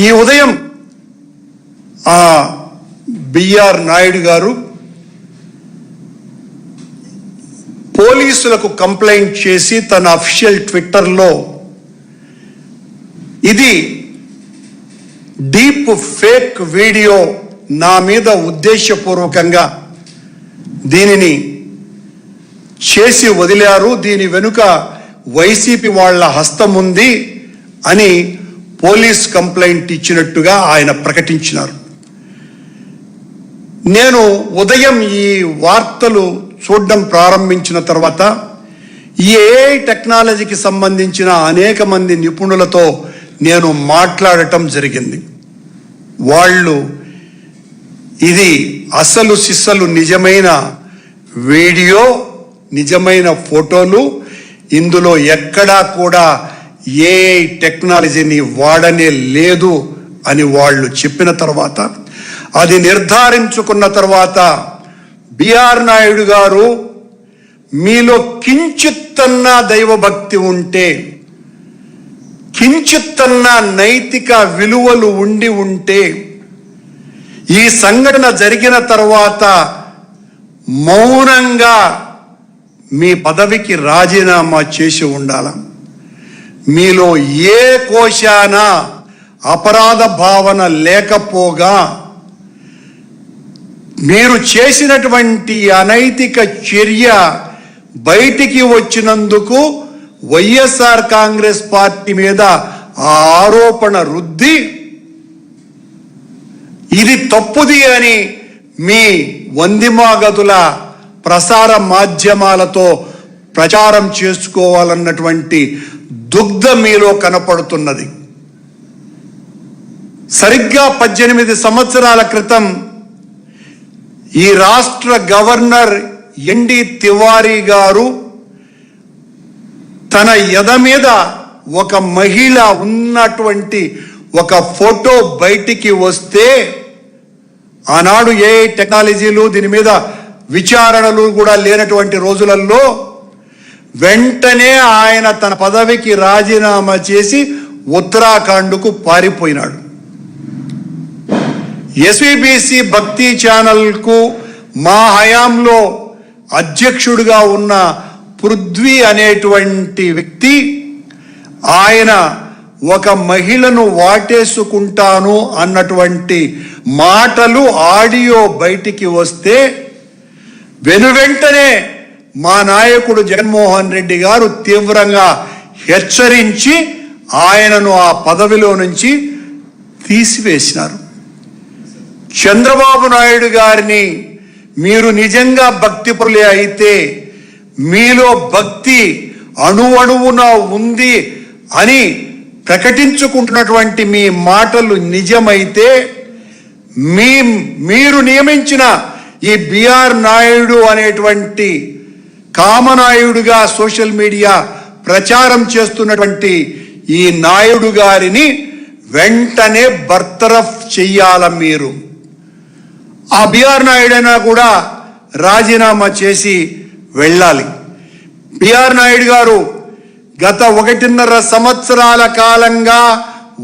ఈ ఉదయం బిఆర్ నాయుడు గారు పోలీసులకు కంప్లైంట్ చేసి తన అఫీషియల్ ట్విట్టర్లో ఇది డీప్ ఫేక్ వీడియో, నా మీద ఉద్దేశపూర్వకంగా దీనిని చేసి వదిలారు, దీని వెనుక వైసీపీ వాళ్ళ హస్తం ఉంది అని పోలీస్ కంప్లైంట్ ఇచ్చినట్టుగా ఆయన ప్రకటించినారు. నేను ఉదయం ఈ వార్తలు చూడడం ప్రారంభించిన తర్వాత ఈ ఏఐ టెక్నాలజీకి సంబంధించిన అనేక మంది నిపుణులతో నేను మాట్లాడటం జరిగింది. వాళ్ళు ఇది అసలు సిస్సలు నిజమైన వీడియో, నిజమైన ఫోటోలు, ఇందులో ఎక్కడా కూడా ఏఐ టెక్నాలజీని వాడనే లేదు అని వాళ్ళు చెప్పిన తర్వాత, అది నిర్ధారించుకున్న తర్వాత బిఆర్ నాయుడు గారు మీలో కించిత్తన్నా దైవభక్తి ఉంటే, కించిత్తన్నా నైతిక విలువలు ఉంటే ఈ సంఘటన జరిగిన తర్వాత మౌనంగా మీ పదవికి రాజీనామా చేసి ఉండాల. మీలో ఏ కోశాన అపరాధ భావన లేకపోగా మీరు చేసినటువంటి అనైతిక చర్య బయటికి వచ్చినందుకు వైఎస్ఆర్ కాంగ్రెస్ పార్టీ మీద ఆ ఆరోపణ రుద్ది ఇది తప్పుది అని మీ వందిమాగతుల ప్రసార మాధ్యమాలతో ప్రచారం చేసుకోవాలన్నటువంటి దుగ్ధ మీలో కనపడుతున్నది. సరిగ్గా 18 సంవత్సరాల క్రితం ఈ రాష్ట్ర గవర్నర్ ఎన్డి తివారీ గారు తన ఎద మీద ఒక మహిళ ఉన్నటువంటి ఒక ఫోటో బయటికి వస్తే, ఆనాడు ఏ టెక్నాలజీలు దీని మీద విచారణలు కూడా లేనటువంటి రోజులలో వెంటనే ఆయన తన పదవికి రాజీనామా చేసి ఉత్తరాఖండ్కు పారిపోయినాడు. ఎస్వీబీసీ భక్తి ఛానల్కు మా హయాంలో అధ్యక్షుడిగా ఉన్న పృథ్వీ అనేటువంటి వ్యక్తి, ఆయన ఒక మహిళను వాటేసుకుంటాను అన్నటువంటి మాటలు ఆడియో బయటికి వస్తే వెనువెంటనే మా నాయకుడు జగన్మోహన్ రెడ్డి గారు తీవ్రంగా హెచ్చరించి ఆయనను ఆ పదవిలో నుంచి తీసివేసినారు. చంద్రబాబు నాయుడు గారిని మీరు నిజంగా భక్తిపరులే అయితే, మీలో భక్తి అణువణువున ఉంది అని ప్రకటించుకుంటున్నటువంటి మీ మాటలు నిజమైతే, మీరు నియమించిన ఈ బిఆర్ నాయుడు అనేటువంటి కామనాయుడుగా సోషల్ మీడియా ప్రచారం చేస్తున్నటువంటి ఈ నాయుడు గారిని వెంటనే బర్తరఫ్ చెయ్యాల. మీరు ఆ బిఆర్ నాయుడైనా కూడా రాజీనామా చేసి వెళ్ళాలి. బిఆర్ నాయుడు గారు గత 1.5 సంవత్సరాల కాలంగా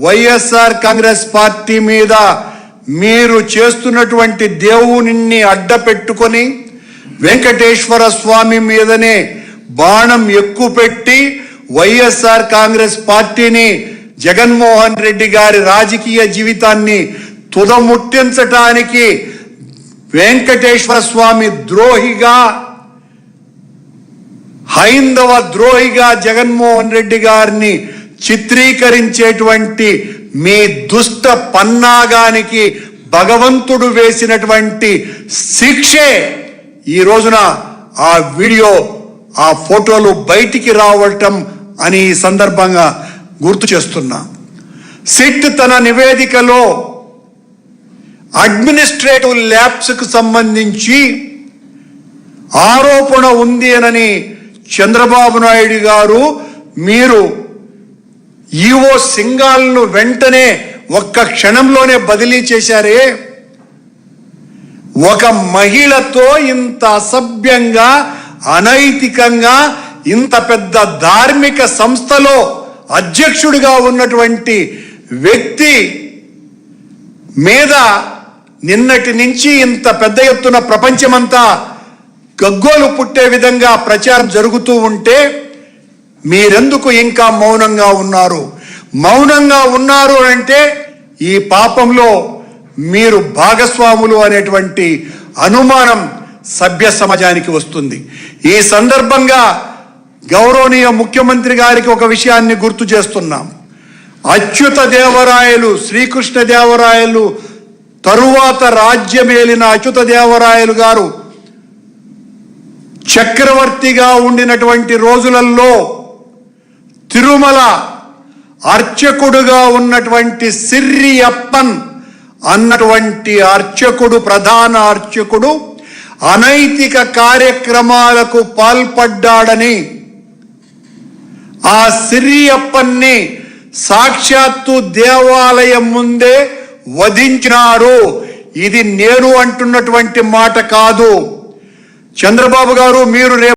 వైఎస్ఆర్ కాంగ్రెస్ పార్టీ మీద మీరు చేస్తున్నటువంటి దేవునిని అడ్డపెట్టుకొని వెంకటేశ్వర స్వామి మీదనే బాణం ఎక్కుపెట్టి వైఎస్ఆర్ కాంగ్రెస్ పార్టీని, జగన్మోహన్ రెడ్డి గారి రాజకీయ జీవితాన్ని తుదముట్టించటానికి వెంకటేశ్వర స్వామి ద్రోహిగా, హైందవ ద్రోహిగా జగన్మోహన్ రెడ్డి గారిని చిత్రీకరించేటువంటి మీ దుష్ట పన్నాగానికి భగవంతుడు వేసినటువంటి శిక్షే ఈ రోజున ఆ వీడియో, ఆ ఫోటోలు బయటికి రావటం అని ఈ సందర్భంగా గుర్తు చేస్తున్నా. సిట్ తన నివేదికలో అడ్మినిస్ట్రేటివ్ ల్యాబ్స్కు సంబంధించి ఆరోపణ ఉంది అని చంద్రబాబు నాయుడు గారు మీరు ఈవో సింగాల్ను వెంటనే ఒక్క క్షణంలోనే బదిలీ చేశారే, ఒక మహిళతో ఇంత అసభ్యంగా, అనైతికంగా, ఇంత పెద్ద ధార్మిక సంస్థలో అధ్యక్షుడిగా ఉన్నటువంటి వ్యక్తి మీద నిన్నటి నుంచి ఇంత పెద్ద ఎత్తున ప్రపంచమంతా గగ్గోలు పుట్టే విధంగా ప్రచారం జరుగుతూ ఉంటే మీరెందుకు ఇంకా మౌనంగా ఉన్నారు? మౌనంగా ఉన్నారు అంటే ఈ పాపంలో మీరు భాగస్వాములు అనేటువంటి అనుమానం సభ్య సమాజానికి వస్తుంది. ఈ సందర్భంగా గౌరవనీయ ముఖ్యమంత్రి గారికి ఒక విషయాన్ని గుర్తు చేస్తున్నాం. అచ్యుత దేవరాయలు, శ్రీకృష్ణ దేవరాయలు తరువాత రాజ్యమేలిన అచ్యుత దేవరాయలు గారు చక్రవర్తిగా ఉండినటువంటి రోజులలో తిరుమల అర్చకుడుగా ఉన్నటువంటి సిర్రియప్పన్ అన్నటువంటి అర్చకుడు, ప్రధాన అర్చకుడు అనైతిక కార్యక్రమాలకు పాల్పడ్డాడని ఆ సిర్రియప్పన్ని సాక్షాత్తు దేవాలయం ముందే వధించినారు. ఇది నేను అంటున్నటువంటి మాట కాదు. చంద్రబాబు గారు, మీరు